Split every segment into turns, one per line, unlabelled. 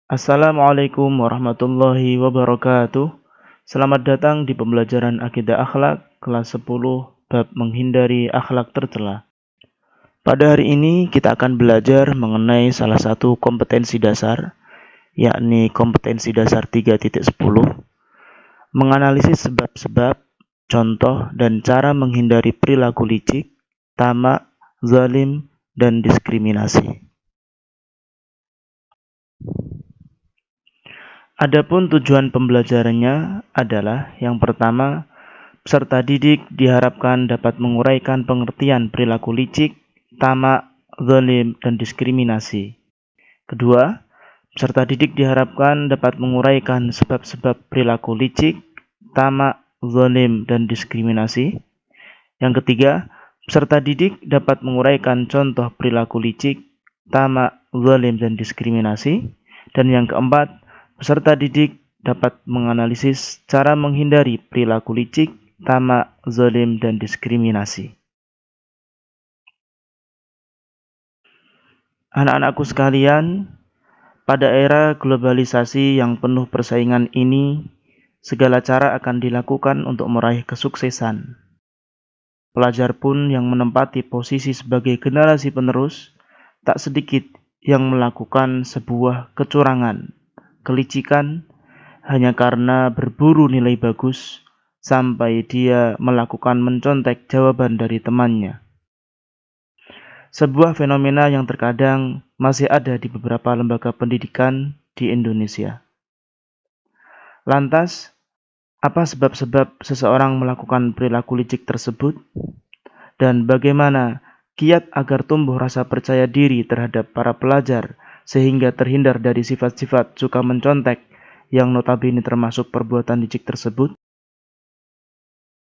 Assalamualaikum warahmatullahi wabarakatuh. Selamat datang di pembelajaran Akidah Akhlak kelas 10 bab menghindari akhlak tercela. Pada hari ini kita akan belajar mengenai salah satu kompetensi dasar, yakni kompetensi dasar 3.10, menganalisis sebab-sebab, contoh dan cara menghindari perilaku licik, tamak, zalim, dan diskriminasi. Adapun tujuan pembelajarannya adalah yang pertama, peserta didik diharapkan dapat menguraikan pengertian perilaku licik, tamak, zalim, dan diskriminasi. Kedua, peserta didik diharapkan dapat menguraikan sebab-sebab perilaku licik, tamak, zalim, dan diskriminasi. Yang ketiga, peserta didik dapat menguraikan contoh perilaku licik, tamak, zalim, dan diskriminasi. Dan yang keempat, peserta didik dapat menganalisis cara menghindari perilaku licik, tamak, zalim, dan diskriminasi. Anak-anakku sekalian, pada era globalisasi yang penuh persaingan ini, segala cara akan dilakukan untuk meraih kesuksesan. Pelajar pun yang menempati posisi sebagai generasi penerus, tak sedikit yang melakukan sebuah kecurangan, kelicikan, hanya karena berburu nilai bagus, sampai dia melakukan mencontek jawaban dari temannya. Sebuah fenomena yang terkadang masih ada di beberapa lembaga pendidikan di Indonesia. Lantas, apa sebab-sebab seseorang melakukan perilaku licik tersebut? Dan bagaimana kiat agar tumbuh rasa percaya diri terhadap para pelajar sehingga terhindar dari sifat-sifat suka mencontek yang notabene termasuk perbuatan licik tersebut?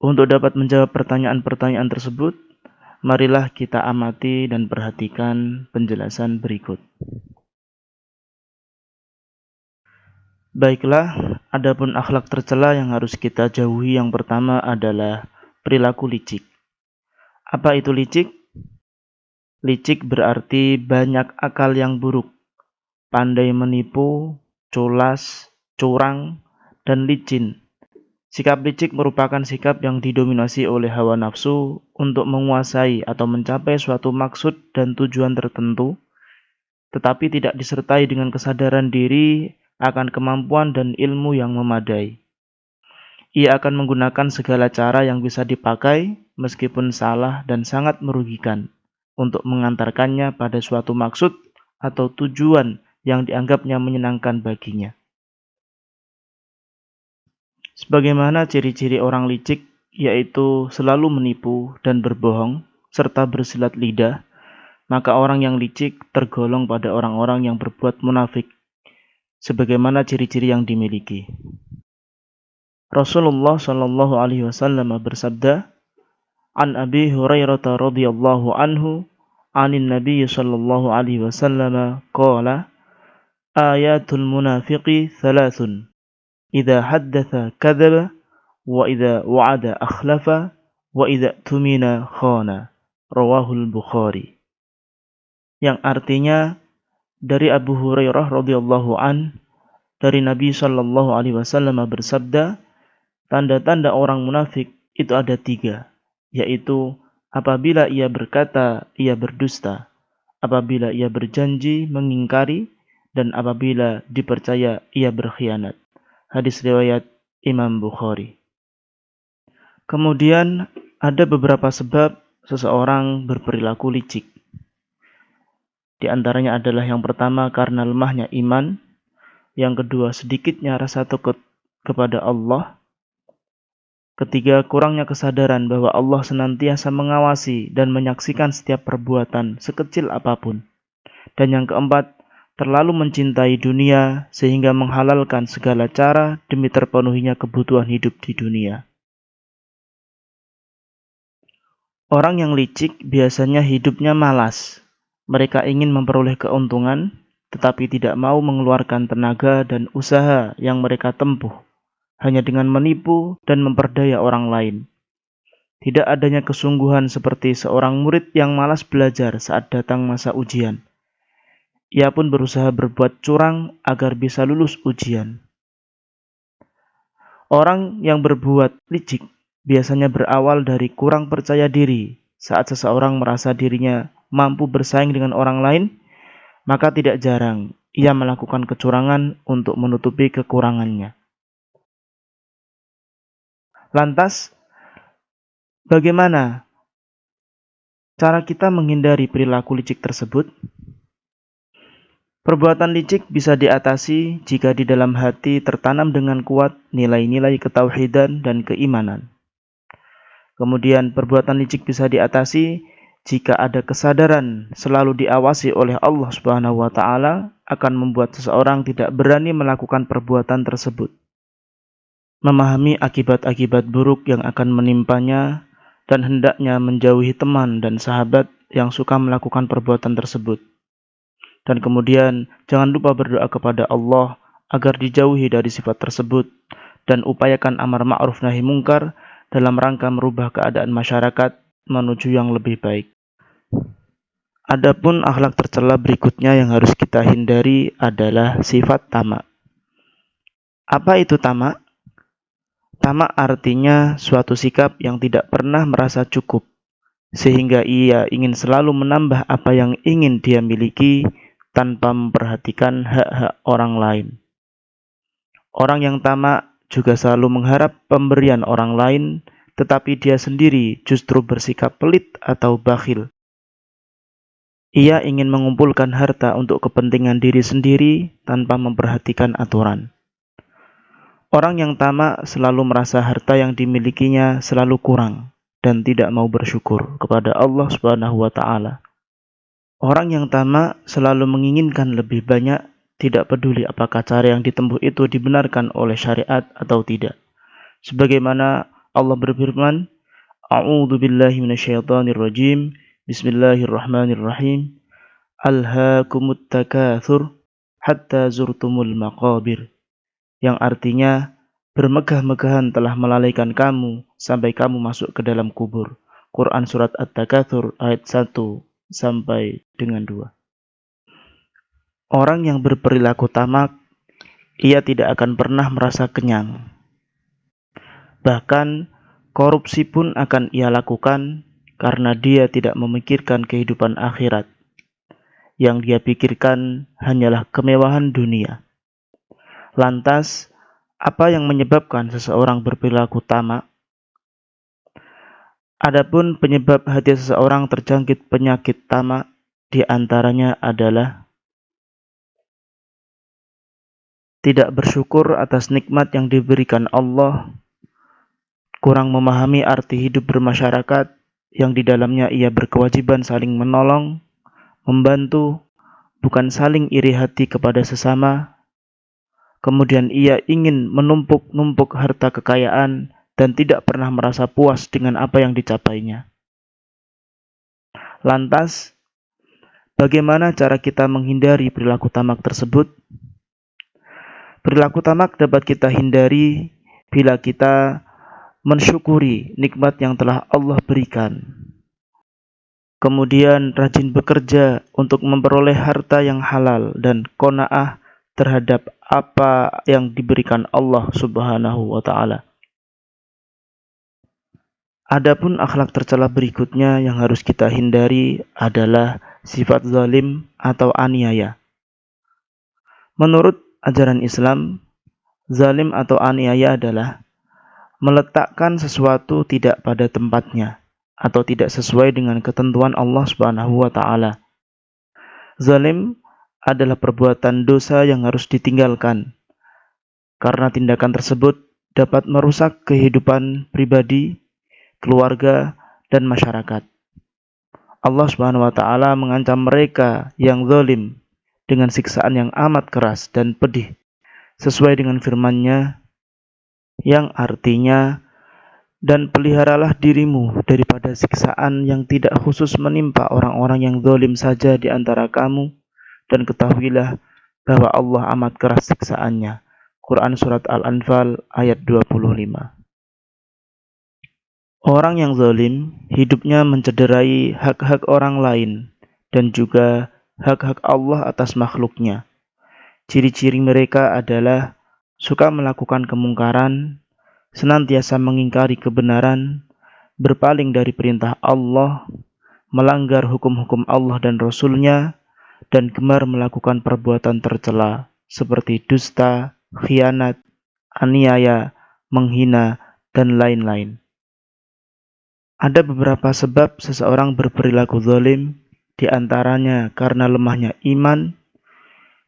Untuk dapat menjawab pertanyaan-pertanyaan tersebut, marilah kita amati dan perhatikan penjelasan berikut. Baiklah, adapun akhlak tercela yang harus kita jauhi yang pertama adalah perilaku licik. Apa itu licik? Licik berarti banyak akal yang buruk, pandai menipu, culas, curang, dan licin. Sikap licik merupakan sikap yang didominasi oleh hawa nafsu untuk menguasai atau mencapai suatu maksud dan tujuan tertentu, tetapi tidak disertai dengan kesadaran diri akan kemampuan dan ilmu yang memadai. Ia akan menggunakan segala cara yang bisa dipakai, meskipun salah dan sangat merugikan, untuk mengantarkannya pada suatu maksud atau tujuan yang dianggapnya menyenangkan baginya. Sebagaimana ciri-ciri orang licik, yaitu selalu menipu dan berbohong, serta bersilat lidah, maka orang yang licik tergolong pada orang-orang yang berbuat munafik, sebagaimana ciri-ciri yang dimiliki. Rasulullah Shallallahu Alaihi Wasallam bersabda, "An Abi Hurairah radhiyallahu anhu, anin Nabi Shallallahu Alaihi Wasallam, qala, ayatul munafiqi thalathun, idza haddatha kadzaba, wa idza wa'ada akhlafa, wa idza tumina khana." Rawahul Bukhari. Yang artinya dari Abu Hurairah radhiyallahu an, dari Nabi Shallallahu Alaihi Wasallam bersabda, tanda-tanda orang munafik itu ada 3, yaitu apabila ia berkata, ia berdusta, apabila ia berjanji, mengingkari, dan apabila dipercaya, ia berkhianat. Hadis riwayat Imam Bukhari. Kemudian ada beberapa sebab seseorang berperilaku licik. Di antaranya adalah yang pertama karena lemahnya iman, yang kedua sedikitnya rasa takut kepada Allah, ketiga, kurangnya kesadaran bahwa Allah senantiasa mengawasi dan menyaksikan setiap perbuatan sekecil apapun. Dan yang keempat, terlalu mencintai dunia sehingga menghalalkan segala cara demi terpenuhinya kebutuhan hidup di dunia. Orang yang licik biasanya hidupnya malas. Mereka ingin memperoleh keuntungan, tetapi tidak mau mengeluarkan tenaga dan usaha yang mereka tempuh hanya dengan menipu dan memperdaya orang lain. Tidak adanya kesungguhan seperti seorang murid yang malas belajar saat datang masa ujian. ia pun berusaha berbuat curang agar bisa lulus ujian. Orang yang berbuat licik biasanya berawal dari kurang percaya diri. Saat seseorang merasa dirinya mampu bersaing dengan orang lain, maka tidak jarang ia melakukan kecurangan untuk menutupi kekurangannya. Lantas, bagaimana cara kita menghindari perilaku licik tersebut? Perbuatan licik bisa diatasi jika di dalam hati tertanam dengan kuat nilai-nilai ketauhidan dan keimanan. Kemudian perbuatan licik bisa diatasi jika ada kesadaran selalu diawasi oleh Allah Subhanahu wa taala akan membuat seseorang tidak berani melakukan perbuatan tersebut. Memahami akibat-akibat buruk yang akan menimpanya dan hendaknya menjauhi teman dan sahabat yang suka melakukan perbuatan tersebut. Dan kemudian jangan lupa berdoa kepada Allah agar dijauhi dari sifat tersebut dan upayakan amar ma'ruf nahi mungkar dalam rangka merubah keadaan masyarakat menuju yang lebih baik. Adapun akhlak tercela berikutnya yang harus kita hindari adalah sifat tamak. Apa itu tamak? Tamak artinya suatu sikap yang tidak pernah merasa cukup, sehingga ia ingin selalu menambah apa yang ingin dia miliki tanpa memperhatikan hak-hak orang lain. Orang yang tamak juga selalu mengharap pemberian orang lain, tetapi dia sendiri justru bersikap pelit atau bakhil. Ia ingin mengumpulkan harta untuk kepentingan diri sendiri tanpa memperhatikan aturan. Orang yang tamak selalu merasa harta yang dimilikinya selalu kurang dan tidak mau bersyukur kepada Allah Subhanahu wa taala. Orang yang tamak selalu menginginkan lebih banyak, tidak peduli apakah cara yang ditempuh itu dibenarkan oleh syariat atau tidak. Sebagaimana Allah berfirman, A'udzu billahi minasyaitonir rajim. Bismillahirrahmanirrahim. Alhaakumut takatsur hatta zurtumul maqabir. Yang artinya, bermegah-megahan telah melalaikan kamu sampai kamu masuk ke dalam kubur. Quran surat At-Takatsur ayat 1 sampai dengan 2. Orang yang berperilaku tamak, ia tidak akan pernah merasa kenyang. Bahkan, korupsi pun akan ia lakukan karena dia tidak memikirkan kehidupan akhirat. Yang dia pikirkan hanyalah kemewahan dunia. Lantas, apa yang menyebabkan seseorang berperilaku tamak? Adapun penyebab hati seseorang terjangkit penyakit tamak di antaranya adalah tidak bersyukur atas nikmat yang diberikan Allah, kurang memahami arti hidup bermasyarakat yang di dalamnya ia berkewajiban saling menolong, membantu, bukan saling iri hati kepada sesama. Kemudian ia ingin menumpuk-numpuk harta kekayaan dan tidak pernah merasa puas dengan apa yang dicapainya. Lantas, bagaimana cara kita menghindari perilaku tamak tersebut? Perilaku tamak dapat kita hindari bila kita mensyukuri nikmat yang telah Allah berikan. Kemudian rajin bekerja untuk memperoleh harta yang halal dan qanaah terhadap apa yang diberikan Allah Subhanahu wa taala. Adapun akhlak tercela berikutnya yang harus kita hindari adalah sifat zalim atau aniaya. Menurut ajaran Islam, zalim atau aniaya adalah meletakkan sesuatu tidak pada tempatnya atau tidak sesuai dengan ketentuan Allah Subhanahu wa taala. Zalim adalah perbuatan dosa yang harus ditinggalkan karena tindakan tersebut dapat merusak kehidupan pribadi, keluarga, dan masyarakat. Allah Subhanahu wa taala mengancam mereka yang zalim dengan siksaan yang amat keras dan pedih sesuai dengan firman-Nya yang artinya, dan peliharalah dirimu daripada siksaan yang tidak khusus menimpa orang-orang yang zalim saja di antara kamu, dan ketahuilah bahwa Allah amat keras siksaannya. Quran surat Al-Anfal ayat 25. Orang yang zalim hidupnya mencederai hak-hak orang lain dan juga hak-hak Allah atas makhluknya. Ciri-ciri mereka adalah suka melakukan kemungkaran, senantiasa mengingkari kebenaran, berpaling dari perintah Allah, melanggar hukum-hukum Allah dan Rasul-Nya, dan gemar melakukan perbuatan tercela seperti dusta, khianat, aniaya, menghina, dan lain-lain. Ada beberapa sebab seseorang berperilaku zalim, di antaranya karena lemahnya iman,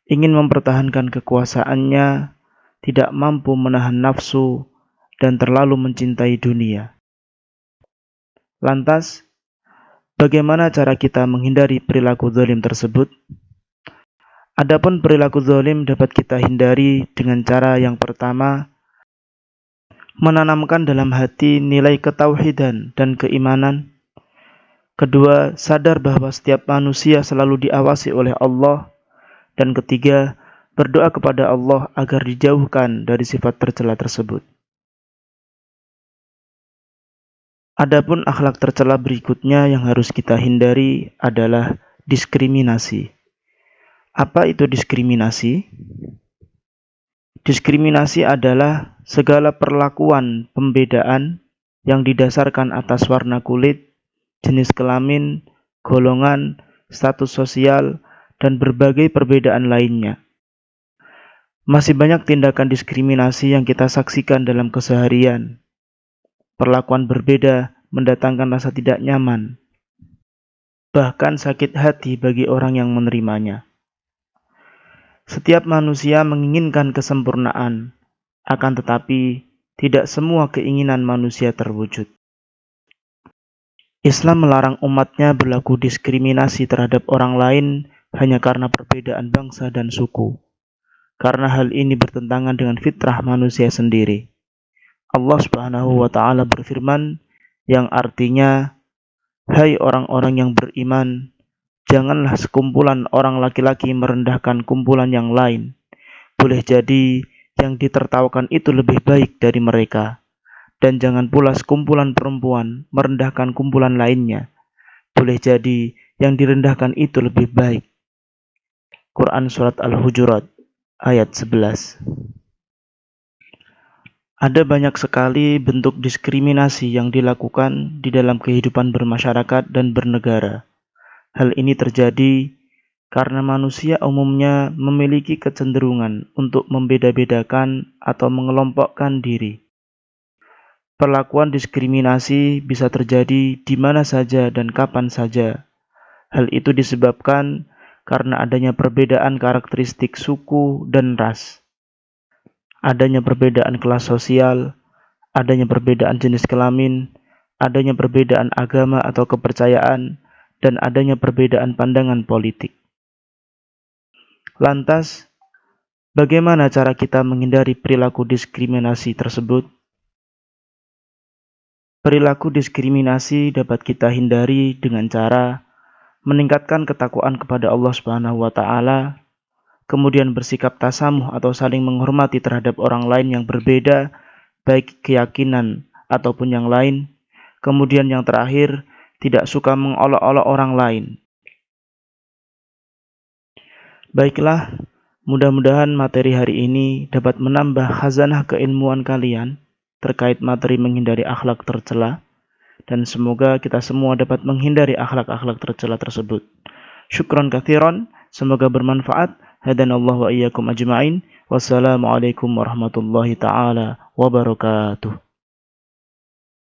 ingin mempertahankan kekuasaannya, tidak mampu menahan nafsu, dan terlalu mencintai dunia. Lantas, bagaimana cara kita menghindari perilaku zalim tersebut? Adapun perilaku zalim dapat kita hindari dengan cara yang pertama, menanamkan dalam hati nilai ketauhidan dan keimanan. Kedua, sadar bahwa setiap manusia selalu diawasi oleh Allah. Dan ketiga, berdoa kepada Allah agar dijauhkan dari sifat tercela tersebut. Adapun akhlak tercela berikutnya yang harus kita hindari adalah diskriminasi. Apa itu diskriminasi? Diskriminasi adalah segala perlakuan pembedaan yang didasarkan atas warna kulit, jenis kelamin, golongan, status sosial, dan berbagai perbedaan lainnya. Masih banyak tindakan diskriminasi yang kita saksikan dalam keseharian. Perlakuan berbeda mendatangkan rasa tidak nyaman, bahkan sakit hati bagi orang yang menerimanya. Setiap manusia menginginkan kesempurnaan, akan tetapi tidak semua keinginan manusia terwujud. Islam melarang umatnya berlaku diskriminasi terhadap orang lain hanya karena perbedaan bangsa dan suku, karena hal ini bertentangan dengan fitrah manusia sendiri. Allah Subhanahu wa Ta'ala berfirman, yang artinya, "Hai orang-orang yang beriman, janganlah sekumpulan orang laki-laki merendahkan kumpulan yang lain. Boleh jadi yang ditertawakan itu lebih baik dari mereka. Dan jangan pula sekumpulan perempuan merendahkan kumpulan lainnya. Boleh jadi yang direndahkan itu lebih baik." Quran Surat Al-Hujurat ayat 11. Ada banyak sekali bentuk diskriminasi yang dilakukan di dalam kehidupan bermasyarakat dan bernegara. Hal ini terjadi karena manusia umumnya memiliki kecenderungan untuk membeda-bedakan atau mengelompokkan diri. Perlakuan diskriminasi bisa terjadi di mana saja dan kapan saja. Hal itu disebabkan karena adanya perbedaan karakteristik suku dan ras, adanya perbedaan kelas sosial, adanya perbedaan jenis kelamin, adanya perbedaan agama atau kepercayaan, dan adanya perbedaan pandangan politik. Lantas, bagaimana cara kita menghindari perilaku diskriminasi tersebut? Perilaku diskriminasi dapat kita hindari dengan cara meningkatkan ketakwaan kepada Allah Subhanahu wa Ta'ala, kemudian bersikap tasamuh atau saling menghormati terhadap orang lain yang berbeda, baik keyakinan ataupun yang lain. Kemudian yang terakhir, tidak suka mengolok-olok orang lain. Baiklah, mudah-mudahan materi hari ini dapat menambah khazanah keilmuan kalian terkait materi menghindari akhlak tercela, dan semoga kita semua dapat menghindari akhlak-akhlak tercela tersebut. Syukran katsiran, semoga bermanfaat. Hadanallahu wa iyyakum ajma'in. Wassalamualaikum warahmatullahi taala wabarakatuh.